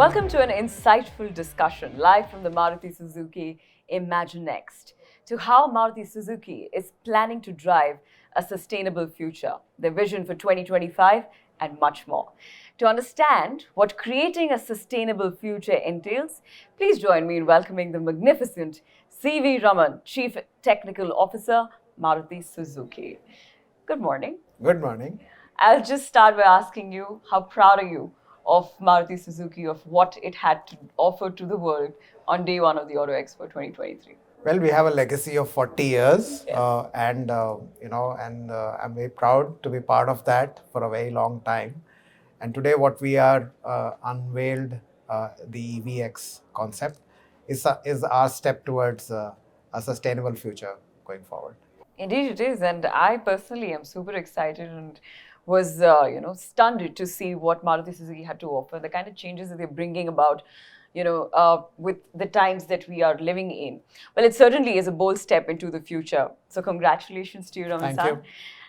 Welcome to an insightful discussion live from the Maruti Suzuki Imagine Next to how Maruti Suzuki is planning to drive a sustainable future, their vision for 2025, and much more. To understand what creating a sustainable future entails, please join me in welcoming the magnificent CV Raman, Chief Technical Officer, Maruti Suzuki. Good morning. Good morning. I'll just start by asking you, how proud are you of Maruti Suzuki, of what it had to offer to the world on day one of the Auto Expo 2023? Well, we have a legacy of 40 years, Yes. I'm very proud to be part of that for a very long time. And today, what we are unveiled, the EVX concept, is our step towards a sustainable future going forward. Indeed, it is. And I personally am super excited and was, stunned to see what Maruti Suzuki had to offer, the kind of changes that they're bringing about, with the times that we are living in. Well, it certainly is a bold step into the future. So congratulations to you, Raman. Thank you.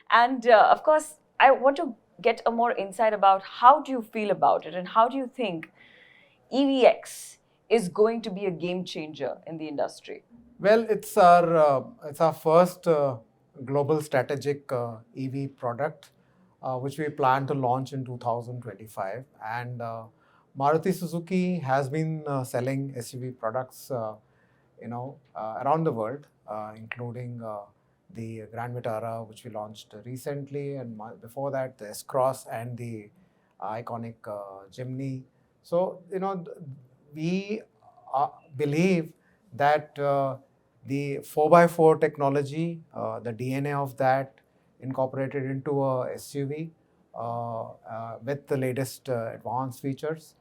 And of course, I want to get a more insight about how do you feel about it and how do you think EVX is going to be a game changer in the industry? Well, it's our first global strategic EV product, which we plan to launch in 2025. And Maruti Suzuki has been selling SUV products, around the world, including the Grand Vitara, which we launched recently, and before that, the S-Cross and the iconic Jimny. So, we believe that the 4x4 technology, the DNA of that incorporated into a SUV with the latest advanced features.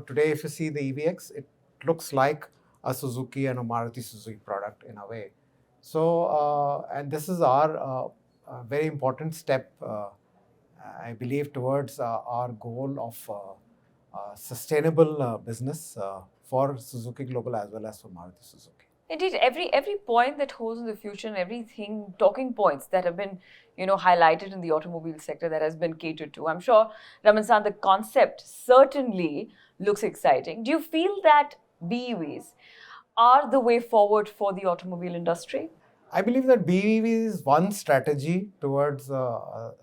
Today if you see the EVX, it looks like a Suzuki and a Maruti Suzuki product in a way. So, and this is our very important step, I believe, towards our goal of sustainable business for Suzuki Global as well as for Maruti Suzuki. Indeed, every point that holds in the future and everything, talking points that have been, highlighted in the automobile sector that has been catered to. I'm sure, Raman-san, the concept certainly looks exciting. Do you feel that BEVs are the way forward for the automobile industry? I believe that BEV is one strategy towards a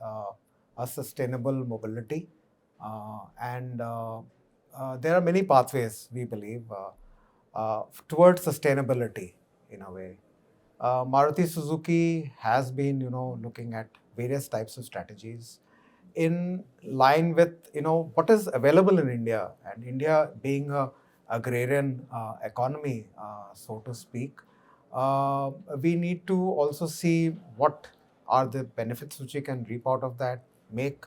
sustainable mobility. There are many pathways, we believe, towards sustainability in a way. Maruti Suzuki has been, looking at various types of strategies in line with, what is available in India, and India being a agrarian economy, so to speak. We need to also see what are the benefits which we can reap out of that, make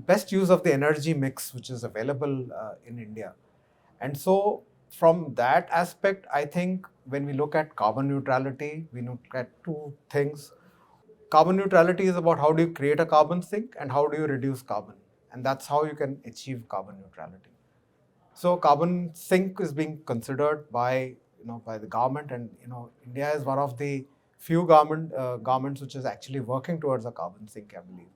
best use of the energy mix which is available in India. And so from that aspect, I think when we look at carbon neutrality, we look at two things. Carbon neutrality is about how do you create a carbon sink and how do you reduce carbon. And that's how you can achieve carbon neutrality. So carbon sink is being considered by the government, and India is one of the few governments which is actually working towards a carbon sink, I believe.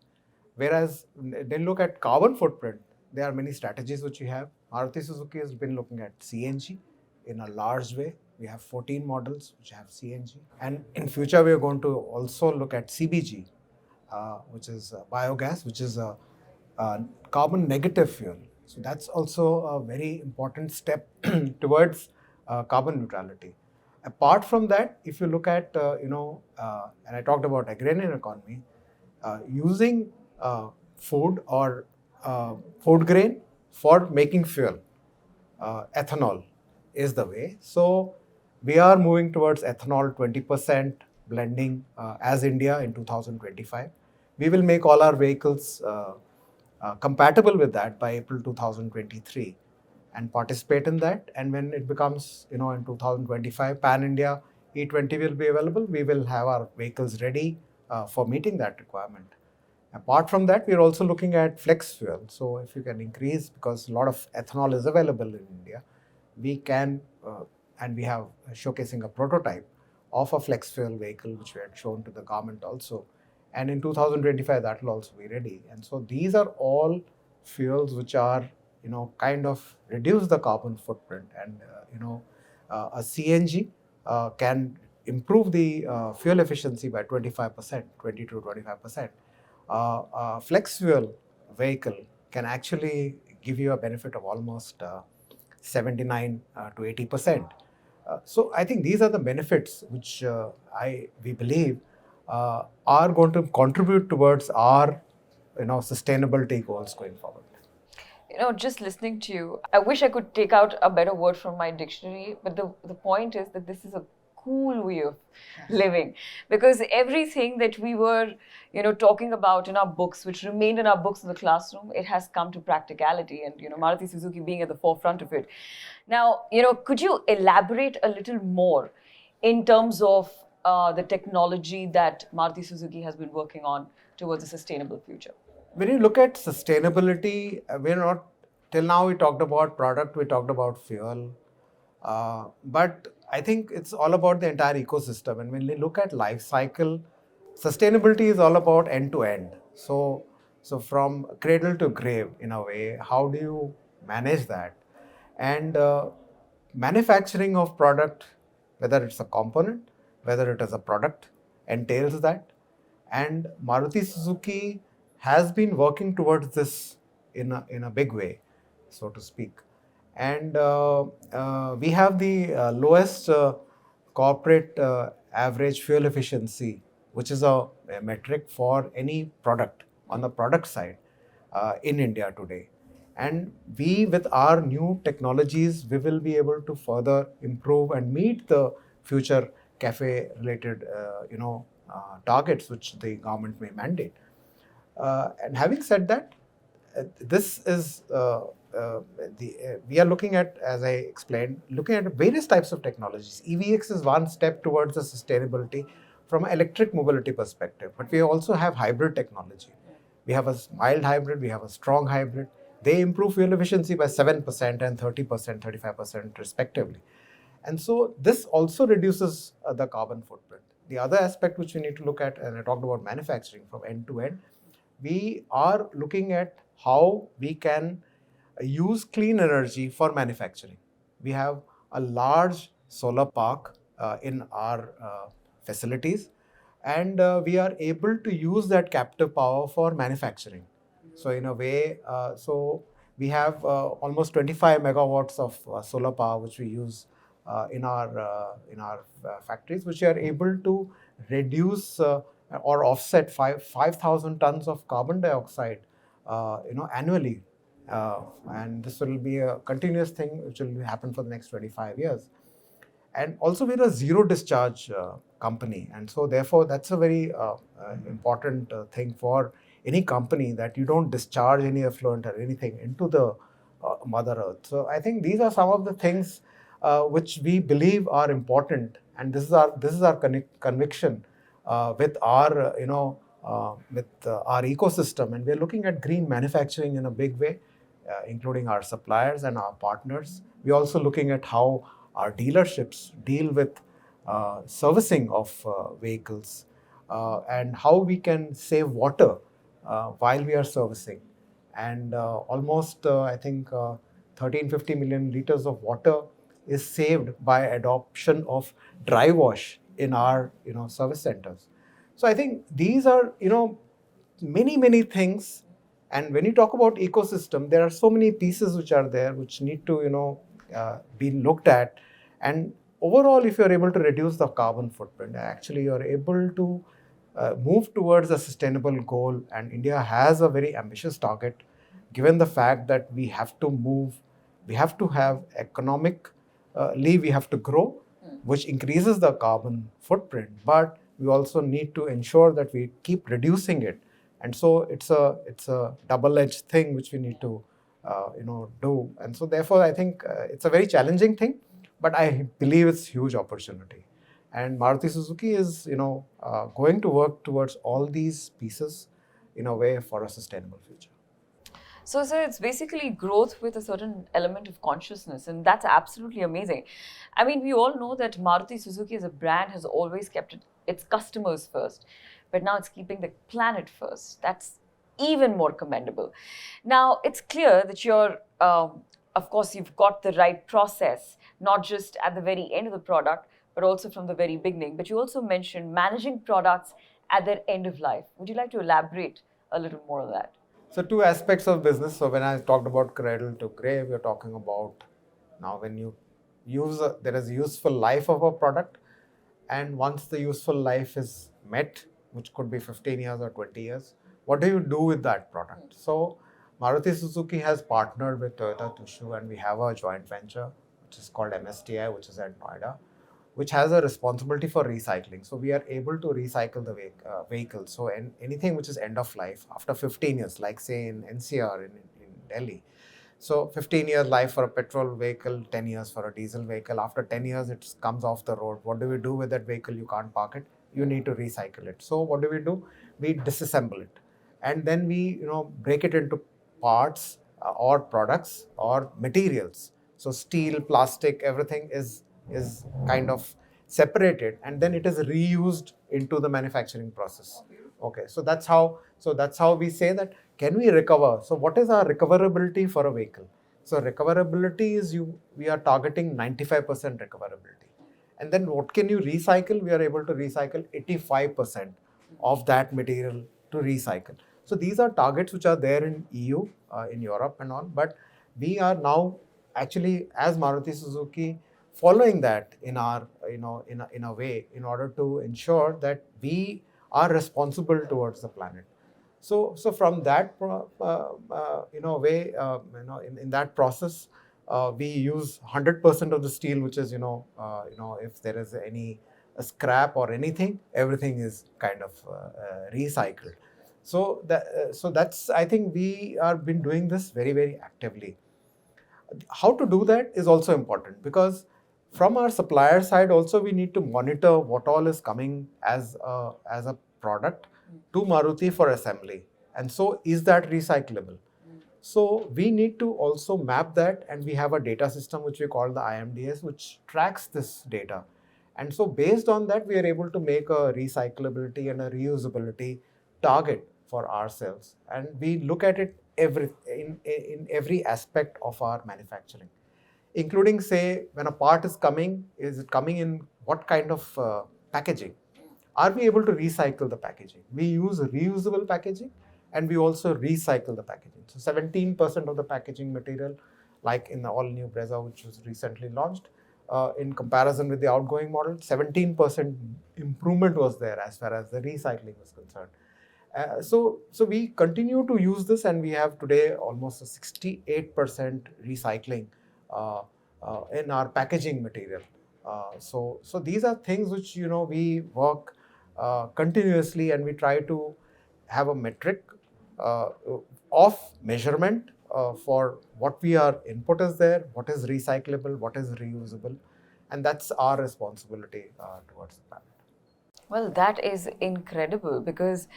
Whereas then look at carbon footprint, there are many strategies which we have. Maruti Suzuki has been looking at CNG in a large way. We have 14 models which have CNG. And in future, we are going to also look at CBG, which is biogas, which is a carbon negative fuel. So that's also a very important step towards carbon neutrality. Apart from that, if you look at, and I talked about agrarian economy, using food or food grain for making fuel, ethanol is the way. So we are moving towards ethanol 20% blending as India in 2025. We will make all our vehicles compatible with that by April 2023 and participate in that. And when it becomes, in 2025, Pan-India E20 will be available, we will have our vehicles ready for meeting that requirement. Apart from that, we are also looking at flex fuel. So if you can increase, because a lot of ethanol is available in India, we can, and we have showcasing a prototype of a flex fuel vehicle, which we had shown to the government also. And in 2025, that will also be ready. And so these are all fuels which are, kind of reduce the carbon footprint. And, a CNG can improve the fuel efficiency by 25%, 20 to 25%. A flex fuel vehicle can actually give you a benefit of almost 79 to 80%. So I think these are the benefits which we believe are going to contribute towards our sustainability goals going forward. Just listening to you, I wish I could take out a better word from my dictionary, but the point is that this is a cool way of living, because everything that we were, talking about in our books, which remained in our books in the classroom, it has come to practicality, and, Maruti Suzuki being at the forefront of it. Now, could you elaborate a little more in terms of the technology that Maruti Suzuki has been working on towards a sustainable future? When you look at sustainability, we're not, till now we talked about product, we talked about fuel, but I think it's all about the entire ecosystem. And when we look at life cycle, sustainability is all about end to end. So from cradle to grave, in a way, how do you manage that? And manufacturing of product, whether it's a component, whether it is a product, entails that. And Maruti Suzuki has been working towards this in a big way, so to speak. And we have the lowest corporate average fuel efficiency, which is a metric for any product on the product side in India today. And we, with our new technologies, we will be able to further improve and meet the future CAFE related, targets which the government may mandate. And having said that, this is we are looking at, as I explained, looking at various types of technologies. EVX is one step towards the sustainability from an electric mobility perspective, but we also have hybrid technology. We have a mild hybrid, we have a strong hybrid. They improve fuel efficiency by 7% and 30%, 35% respectively. And so this also reduces the carbon footprint. The other aspect which we need to look at, and I talked about manufacturing from end to end, we are looking at how we can use clean energy for manufacturing. We have a large solar park in our facilities, and we are able to use that captive power for manufacturing. So in a way, so we have almost 25 megawatts of solar power which we use in our factories, which are able to reduce or offset 5,000 tons of carbon dioxide annually. And this will be a continuous thing which will happen for the next 25 years. And also we're a zero discharge company. And so therefore that's a very important thing for any company, that you don't discharge any effluent or anything into the Mother Earth. So I think these are some of the things which we believe are important. And this is our conviction with our our ecosystem. And we're looking at green manufacturing in a big way, including our suppliers and our partners. We're also looking at how our dealerships deal with servicing of vehicles and how we can save water while we are servicing. And almost, I think, 13-50 million liters of water is saved by adoption of dry wash in our service centers. So I think these are many things. And when you talk about ecosystem, there are so many pieces which are there which need to be looked at. And overall, if you're able to reduce the carbon footprint, actually you're able to move towards a sustainable goal. And India has a very ambitious target, given the fact that we have to move, we have to have economically, we have to grow, which increases the carbon footprint, but we also need to ensure that we keep reducing it. And so it's a double-edged thing which we need to do. And so therefore I think it's a very challenging thing, but I believe it's huge opportunity. And Maruti Suzuki is going to work towards all these pieces in a way for a sustainable future. So, sir, it's basically growth with a certain element of consciousness, and that's absolutely amazing. I mean, we all know that Maruti Suzuki as a brand has always kept its customers first, but now it's keeping the planet first. That's even more commendable. Now, it's clear that of course, you've got the right process, not just at the very end of the product, but also from the very beginning. But you also mentioned managing products at their end of life. Would you like to elaborate a little more on that? So two aspects of business. So when I talked about cradle to grave, we're talking about now when you there is a useful life of a product, and once the useful life is met, which could be 15 years or 20 years, what do you do with that product? So Maruti Suzuki has partnered with Toyota Tsusho, and we have a joint venture which is called MSTI, which is at Noida, which has a responsibility for recycling. So we are able to recycle the vehicle. So anything which is end of life after 15 years, like say in NCR in Delhi. So 15 years life for a petrol vehicle, 10 years for a diesel vehicle. After 10 years, it comes off the road. What do we do with that vehicle? You can't park it. You need to recycle it. So what do? We disassemble it. And then we break it into parts or products or materials. So steel, plastic, everything is kind of separated, and then it is reused into the manufacturing process. Okay, so that's how we say that can we recover. So what is our recoverability for a vehicle? So recoverability is we are targeting 95% recoverability, and then what can you recycle? We are able to recycle 85% of that material to recycle. So these are targets which are there in EU, in Europe and all, but we are now actually as Maruti Suzuki following that in our in a way, in order to ensure that we are responsible towards the planet. So from that way, in that process, we use 100% of the steel, which is if there is any scrap or anything, everything is kind of recycled. So that's, I think we are been doing this very, very actively. How to do that is also important, because from our supplier side also we need to monitor what all is coming as a product to Maruti for assembly, and so is that recyclable. So we need to also map that, and we have a data system which we call the IMDS, which tracks this data. And so based on that, we are able to make a recyclability and a reusability target for ourselves, and we look at it in every aspect of our manufacturing, including, say, when a part is it coming in what kind of packaging? Are we able to recycle the packaging? We use reusable packaging, and we also recycle the packaging. So 17% of the packaging material, like in the all-new Brezza, which was recently launched, in comparison with the outgoing model, 17% improvement was there as far as the recycling was concerned. So we continue to use this, and we have today almost a 68% recycling in our packaging material. So these are things which we work continuously, and we try to have a metric of measurement for what we are input is there, what is recyclable, what is reusable, and that's our responsibility towards the planet. Well, that is incredible, because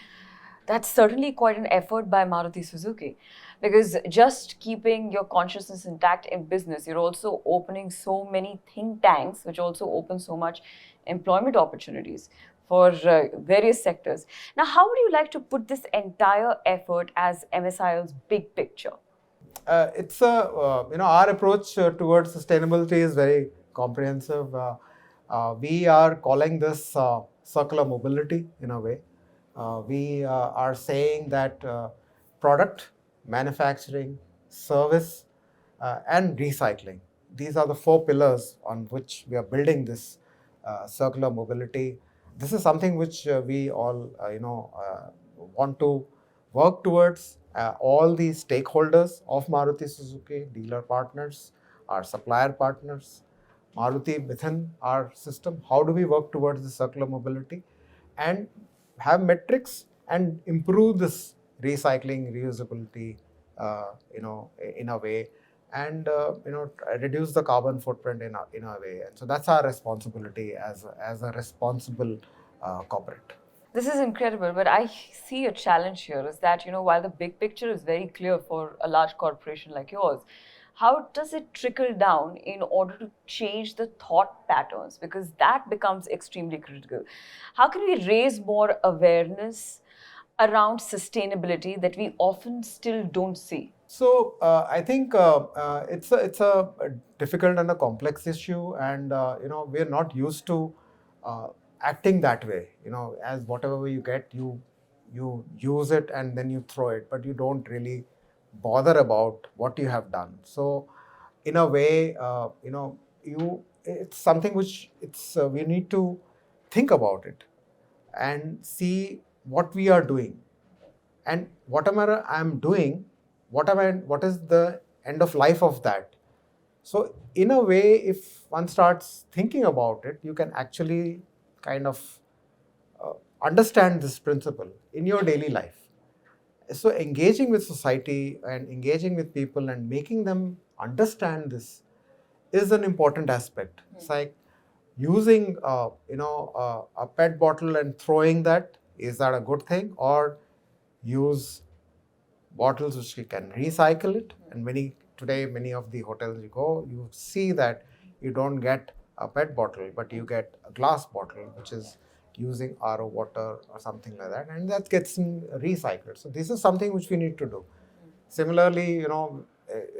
that's certainly quite an effort by Maruti Suzuki. Because just keeping your consciousness intact in business, you're also opening so many think tanks, which also open so much employment opportunities for various sectors. Now, how would you like to put this entire effort as MSIL's big picture? It's our approach towards sustainability is very comprehensive. We are calling this circular mobility in a way. We are saying that product, manufacturing, service, and recycling. These are the 4 pillars on which we are building this circular mobility. This is something which we all want to work towards. All the stakeholders of Maruti Suzuki, dealer partners, our supplier partners, Maruti within our system. How do we work towards the circular mobility and have metrics and improve this recycling, reusability, in a way, and reduce the carbon footprint in a way. And so that's our responsibility as a responsible corporate. This is incredible, but I see a challenge here is that, while the big picture is very clear for a large corporation like yours, how does it trickle down in order to change the thought patterns? Because that becomes extremely critical. How can we raise more awareness around sustainability that we often still don't see? So I think it's a difficult and a complex issue, and we're not used to uh, acting that way. As whatever you get, you use it and then you throw it, but you don't really bother about what you have done. So in a way, it's something which we need to think about it and see what we are doing and whatever I'm doing, what is the end of life of that. So in a way, if one starts thinking about it, you can actually kind of understand this principle in your daily life. So engaging with society and engaging with people and making them understand this is an important aspect. It's like using a pet bottle and throwing that. Is that a good thing? Or use bottles which you can recycle it. And many of the hotels you go, you see that you don't get a PET bottle, but you get a glass bottle which is using RO water or something like that, and that gets recycled. So this is something which we need to do. Similarly,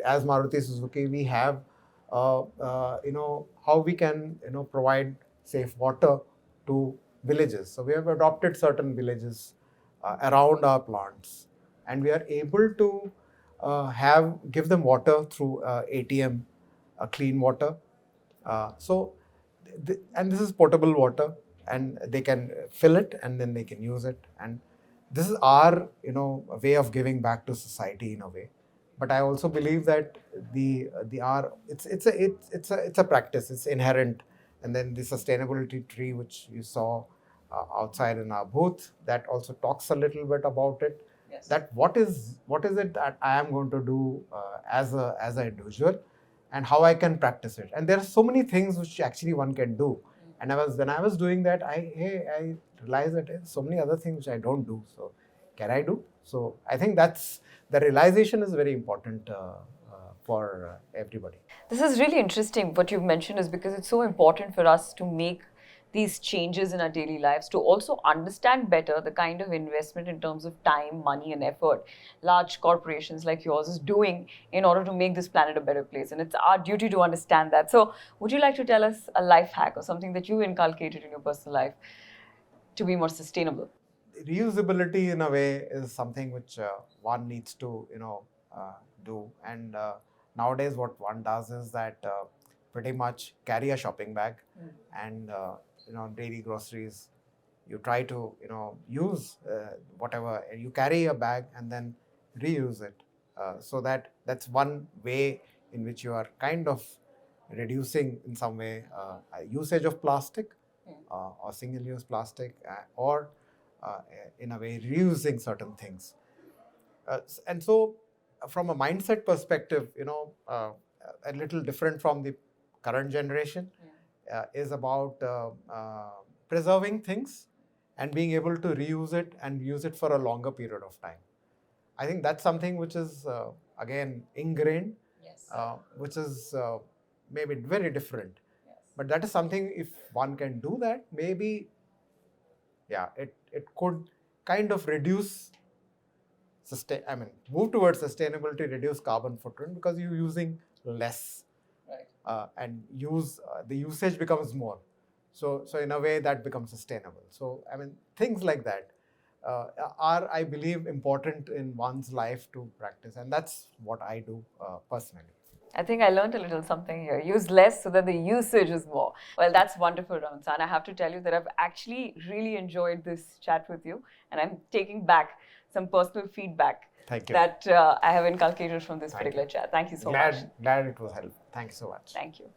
as Maruti Suzuki, we have how we can provide safe water to villages. So we have adopted certain villages around our plants, and we are able to give them water through ATM, clean water. And this is potable water, and they can fill it and then they can use it. And this is our way of giving back to society in a way. But I also believe that it's a practice. It's inherent. And then the sustainability tree, which you saw outside in our booth, that also talks a little bit about it. Yes. That what is it that I am going to do as an individual, and how I can practice it. And there are so many things which actually one can do. And when I was doing that, I realized that so many other things which I don't do. So can I do? So I think that's the realization is very important for everybody. This is really interesting. What you've mentioned is because it's so important for us to make these changes in our daily lives, to also understand better the kind of investment in terms of time, money, and effort large corporations like yours is doing in order to make this planet a better place. And it's our duty to understand that. So would you like to tell us a life hack or something that you inculcated in your personal life to be more sustainable? Reusability in a way is something which one needs to do. And nowadays what one does is that pretty much carry a shopping bag and daily groceries. You try to use whatever, and you carry a bag and then reuse it. So that's one way in which you are kind of reducing in some way usage of plastic or single-use plastic, or in a way reusing certain things. And so from a mindset perspective, a little different from the current generation, is about preserving things and being able to reuse it and use it for a longer period of time. I think that's something which is again ingrained, Yes. Which is maybe very different. Yes. But that is something, if one can do that, maybe it could kind of move towards sustainability, reduce carbon footprint, because you're using less. Right. And the usage becomes more. So in a way that becomes sustainable. So things like that are, I believe, important in one's life to practice, and that's what I do personally. I think I learned a little something here. Use less so that the usage is more. Well, that's wonderful, Raman. I have to tell you that I've actually really enjoyed this chat with you, and I'm taking back some personal feedback Thank you. that I have inculcated from this particular chat. Thank you so much. Glad it was helpful. Thank you so much. Thank you.